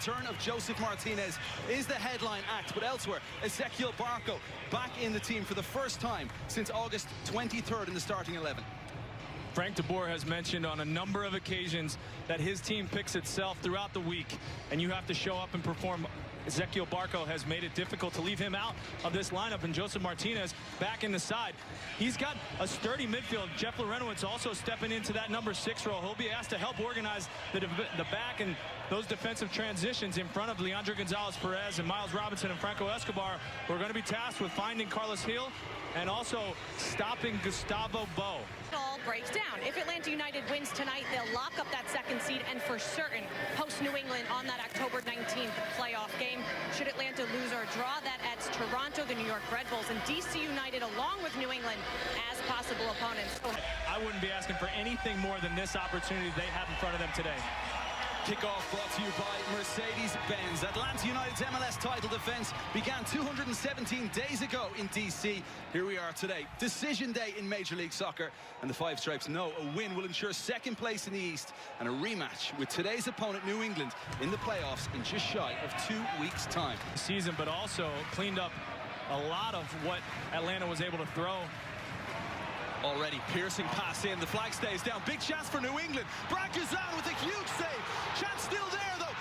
return of Joseph Martinez is the headline act, but elsewhere, Ezequiel Barco back in the team for the first time since August 23rd in the starting 11. Frank de Boer has mentioned on a number of occasions that his team picks itself throughout the week, and you have to show up and perform. Ezequiel Barco has made it difficult to leave him out of this lineup, and Joseph Martinez back in the side. He's got a sturdy midfield. Jeff Larenowitz also stepping into that number 6 role. He'll be asked to help organize the back and those defensive transitions in front of Leandro Gonzalez-Perez and Miles Robinson and Franco Escobar, who are going to be tasked with finding Carlos Gil and also stopping Gustavo Bo. It all breaks down. If Atlanta United wins tonight, they'll lock up that second seed and for certain host New England on that October 19th playoff game. Should Atlanta lose or draw, that adds Toronto, the New York Red Bulls, and DC United along with New England as possible opponents. I wouldn't be asking for anything more than this opportunity they have in front of them today. Kickoff brought to you by Mercedes-Benz. Atlanta United's MLS title defense began 217 days ago in DC. Here we are today, decision day in Major League Soccer, and the Five Stripes know a win will ensure second place in the East and a rematch with today's opponent, New England, in the playoffs in just shy of 2 weeks' time. Season, but also cleaned up a lot of what Atlanta was able to throw. Already piercing pass in, the flag stays down. Big chance for New England. Brad Guzan with a huge save. Chance still there though,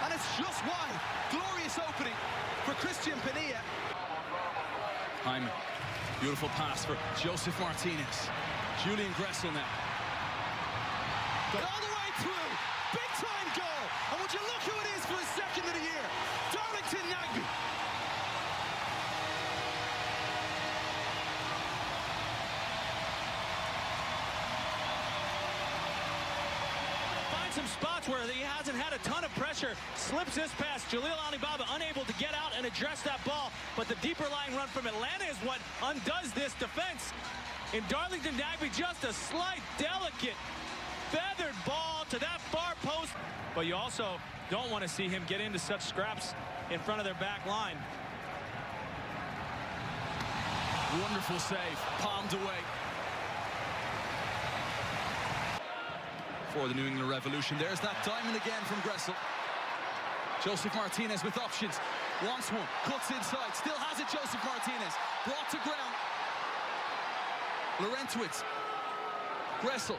and it's just wide. Glorious opening for Christian Penilla. Hyman, beautiful pass for Joseph Martinez. Julian Gressel now. Got all the way through. Big time goal. And would you look who it is for his second of the year? Darlington Nagbe. Some spots where he hasn't had a ton of pressure, slips this pass. Jalil Alibaba unable to get out and address that ball, but the deeper lying run from Atlanta is what undoes this defense. In Darlington Nagbe, just a slight, delicate, feathered ball to that far post, but you also don't want to see him get into such scraps in front of their back line. Wonderful save, palmed away. For the New England Revolution. There's that diamond again from Gressel. Joseph Martinez with options. Wants one, cuts inside, still has it. Joseph Martinez brought to ground. Larenowitz. Gressel.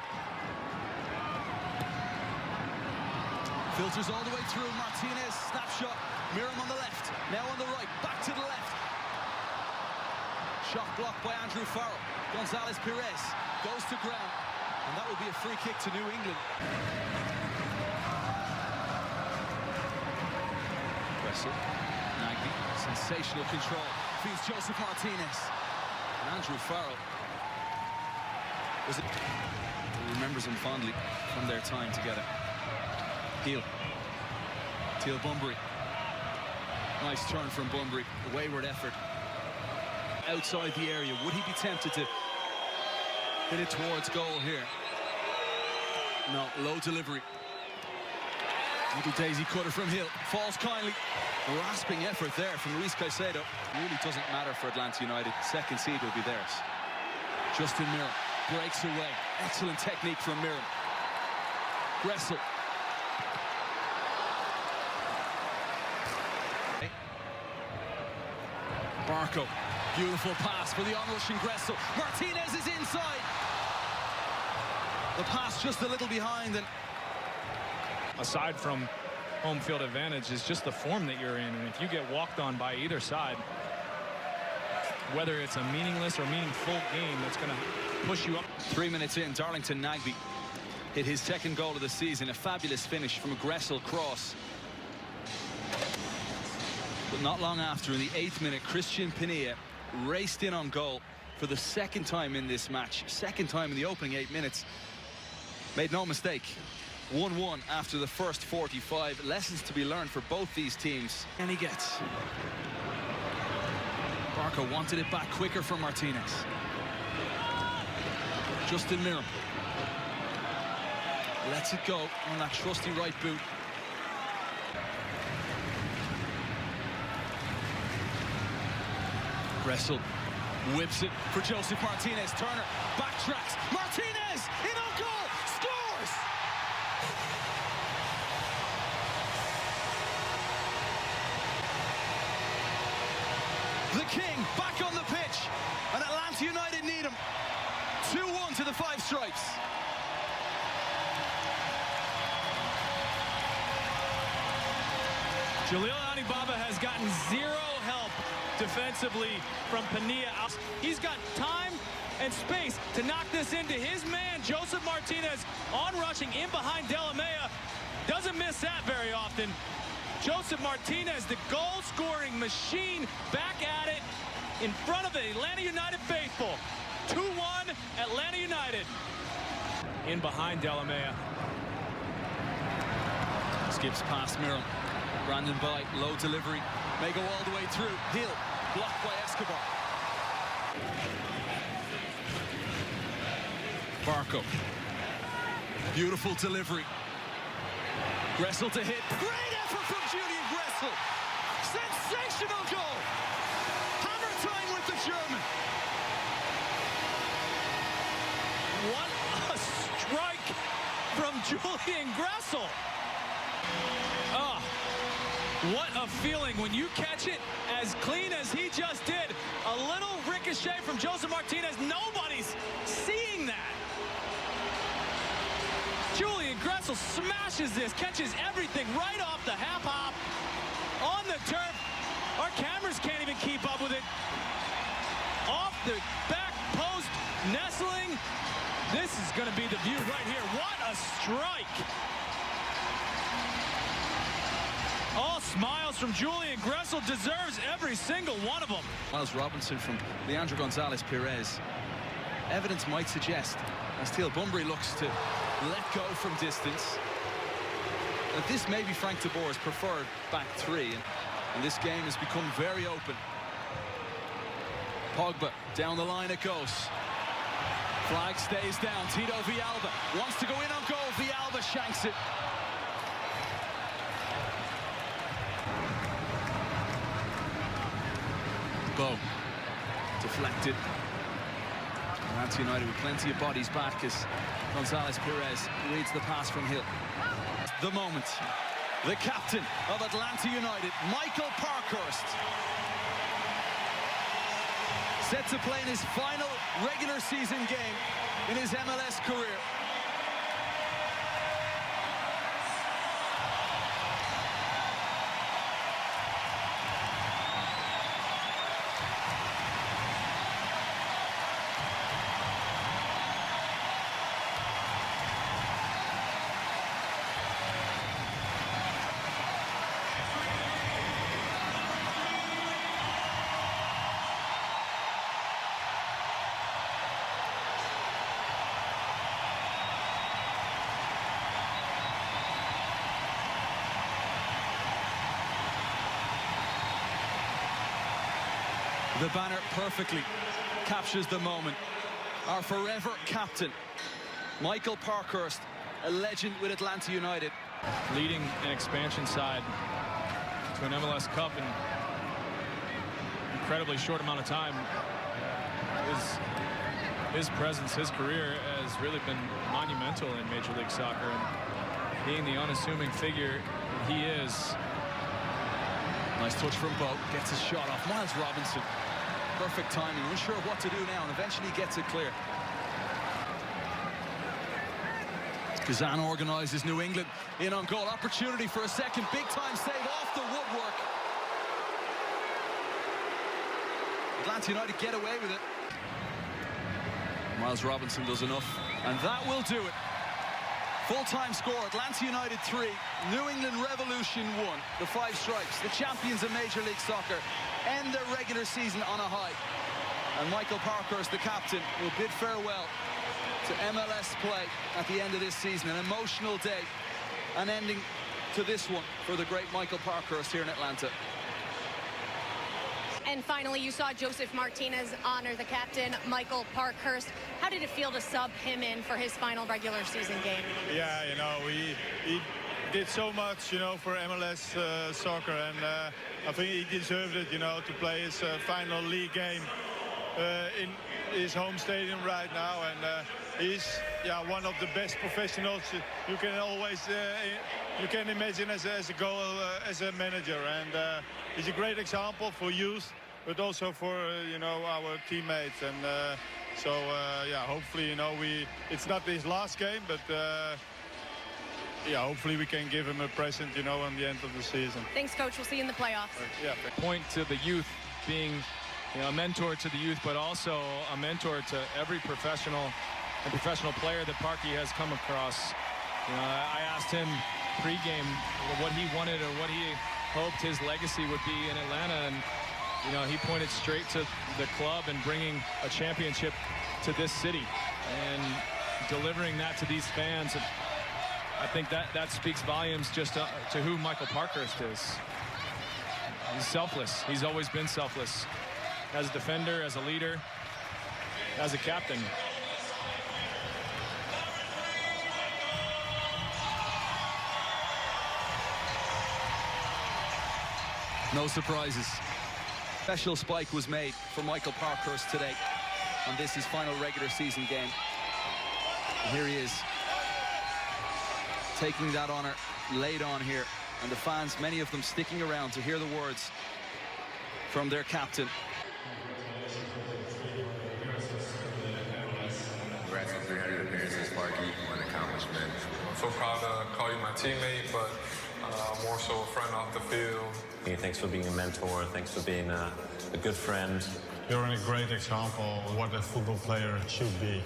Filters all the way through. Martinez, snapshot. Miram on the left, now on the right, back to the left. Shot blocked by Andrew Farrell. Gonzalez-Perez goes to ground. And that will be a free kick to New England. Gressel, Nagbe, sensational control. Feeds Joseph Martinez. And Andrew Farrell remembers him fondly from their time together. Gil. Teal Bunbury. Nice turn from Bunbury. A wayward effort. Outside the area. Would he be tempted to hit it towards goal here? No, low delivery. Little daisy cutter from Hill. Falls kindly. A rasping effort there from Luis Caicedo. Really doesn't matter for Atlanta United. Second seed will be theirs. Justin Miram breaks away. Excellent technique from Miram. Gressel. Barco. Beautiful pass for the onrushing Gressel. Martinez is inside. The pass just a little behind, and aside from home field advantage is just the form that you're in, and if you get walked on by either side, whether it's a meaningless or meaningful game, that's going to push you up. 3 minutes in, Darlington Nagbe hit his second goal of the season. A fabulous finish from a Gressel cross. But not long after, in the 8th minute, Christian Penilla raced in on goal for the second time in this match. Second time in the opening 8 minutes. Made no mistake. 1-1 after the first 45. Lessons to be learned for both these teams. And he gets. Barco wanted it back quicker from Martinez. Justin Miram lets it go on that trusty right boot. Gressel whips it for Joseph Martinez. Turner backtracks. Martinez in on goal. Scores! stripes. Jalil Anibaba has gotten zero help defensively from Pania. He's got time and space to knock this into his man, Joseph Martinez, on rushing in behind Delamea. Doesn't miss that very often. Joseph Martinez, the goal-scoring machine, back at it in front of the Atlanta United faithful. 2-1 Atlanta United. In behind Delamea. Skips past Miram. Brandon By, low delivery. May go all the way through. Hill, blocked by Escobar. Barco. Beautiful delivery. Gressel to hit. Great effort from Julian Gressel. Sensational goal. Hammer time with the German. What a strike from Julian Gressel. Oh, what a feeling when you catch it as clean as he just did. A little ricochet from Joseph Martinez. Nobody's seeing that. Julian Gressel smashes this, catches everything right off the half hop on the turf. Our cameras can't even keep up with it. Off the back post, nestling. This is going to be the view right here. What a strike. All smiles from Julian Gressel, deserves every single one of them. Miles Robinson from Leandro Gonzalez Perez. Evidence might suggest, as Teal Bunbury looks to let go from distance, that this may be Frank de Boer's preferred back three. And this game has become very open. Pogba, down the line it goes. Flag stays down. Tito Villalba wants to go in on goal. Villalba shanks it. Bow deflected. Atlanta United with plenty of bodies back as Gonzalez Perez reads the pass from Hill. The moment. The captain of Atlanta United, Michael Parkhurst, set to play in his final regular season game in his MLS career. The banner perfectly captures the moment. Our forever captain, Michael Parkhurst, a legend with Atlanta United. Leading an expansion side to an MLS Cup in an incredibly short amount of time. His presence, his career has really been monumental in Major League Soccer. And being the unassuming figure he is. Nice touch from Bow, gets his shot off. Miles Robinson, perfect timing, unsure of what to do now, and eventually gets it clear. Kazan organizes New England in on goal. Opportunity for a second big-time save off the woodwork. Atlanta United get away with it. Miles Robinson does enough, and that will do it. Full-time score, Atlanta United 3, New England Revolution 1. The Five Stripes, the champions of Major League Soccer, end their regular season on a high. And Michael Parkhurst, the captain, will bid farewell to MLS play at the end of this season. An emotional day, an ending to this one for the great Michael Parkhurst here in Atlanta. And finally, you saw Joseph Martinez honor the captain, Michael Parkhurst. How did it feel to sub him in for his final regular season game? Yeah, you know, he did so much, you know, for MLS soccer, and I think he deserved it, you know, to play his final league game in his home stadium right now. And he's, yeah, one of the best professionals you can always you can imagine as a goal as a manager. And he's a great example for youth, but also for you know, our teammates. And So yeah, hopefully, you know, it's not his last game, but yeah, hopefully we can give him a present, you know, on the end of the season. Thanks, Coach. We'll see you in the playoffs. Yeah. Point to the youth, being a mentor to the youth, but also a mentor to every professional player that Parky has come across. I asked him pregame what he wanted or what he hoped his legacy would be in Atlanta, and he pointed straight to the club and bringing a championship to this city and delivering that to these fans. And I think that speaks volumes just to who Michael Parkhurst is. He's selfless. He's always been selfless. As a defender, as a leader, as a captain. No surprises. Special spike was made for Michael Parkhurst today on this his final regular season game. And here he is, taking that honor laid on here, and the fans, many of them sticking around to hear the words from their captain. Congrats on 300 appearances, Parky. What an accomplishment. I'm so proud to call you my teammate, but more so a friend off the field. Thanks for being a mentor. Thanks for being a good friend. You're a great example of what a football player should be.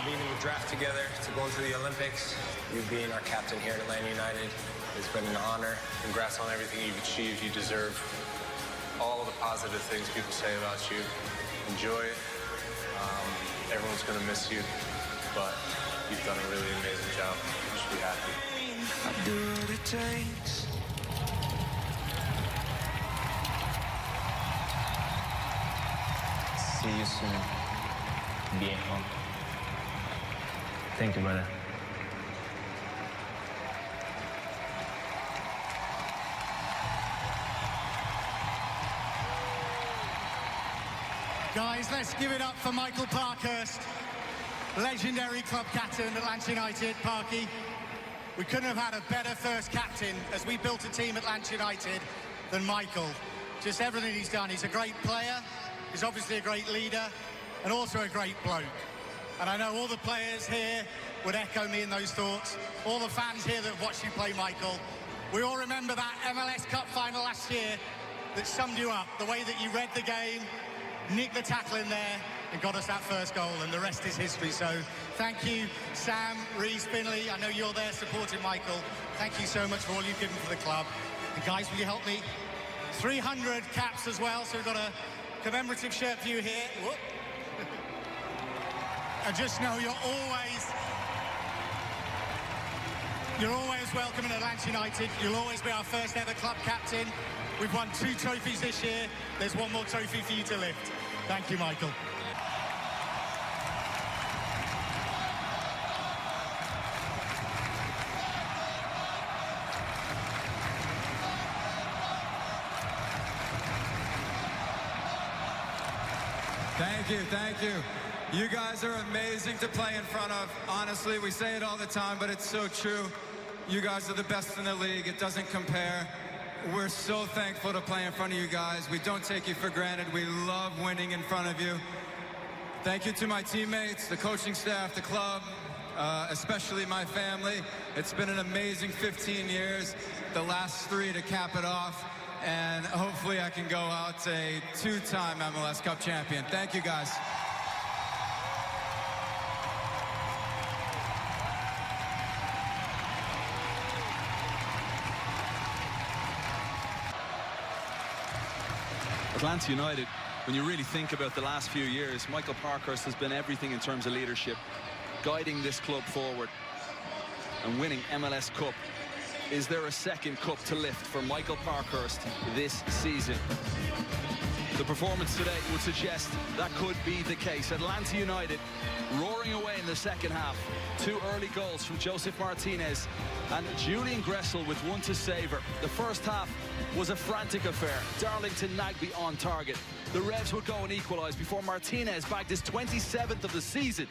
Leading the draft together to go into the Olympics. You being our captain here at Atlanta United, it's been an honor. Congrats on everything you've achieved. You deserve all the positive things people say about you. Enjoy it. Everyone's going to miss you, but you've done a really amazing job. You should be happy. I do what it takes. See you soon. Viejo. Thank you, brother. Guys, let's give it up for Michael Parkhurst, legendary club captain at Atlanta United. Parky, we couldn't have had a better first captain as we built a team at Atlanta United than Michael. Just everything he's done. He's a great player, he's obviously a great leader, and also a great bloke. And I know all the players here would echo me in those thoughts. All the fans here that have watched you play, Michael. We all remember that MLS Cup final last year that summed you up. The way that you read the game, nicked the tackle in there, and got us that first goal, and the rest is history. So thank you, Sam, Reece, Finley. I know you're there supporting Michael. Thank you so much for all you've given for the club. And guys, will you help me? 300 caps as well, so we've got a commemorative shirt for you here. Whoop. And just know you're always welcome in Atlanta United. You'll always be our first ever club captain. We've won 2 trophies this year. There's one more trophy for you to lift. Thank you, Michael. Thank you. You guys are amazing to play in front of. Honestly, we say it all the time, but it's so true. You guys are the best in the league. It doesn't compare. We're so thankful to play in front of you guys. We don't take you for granted. We love winning in front of you. Thank you to my teammates, the coaching staff, the club, especially my family. It's been an amazing 15 years, the last 3 to cap it off. And hopefully I can go out a 2-time MLS Cup champion. Thank you, guys. Atlanta United, when you really think about the last few years, Michael Parkhurst has been everything in terms of leadership, guiding this club forward and winning MLS Cup. Is there a second cup to lift for Michael Parkhurst this season? The performance today would suggest that could be the case. Atlanta United roaring away in the second half. 2 early goals from Joseph Martinez and Julian Gressel with one to savour. The first half was a frantic affair. Darlington Nagby on target. The Revs would go and equalise before Martinez bagged his 27th of the season.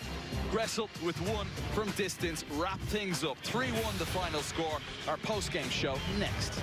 Gressel with one from distance wrapped things up. 3-1 the final score. Our post-game show next.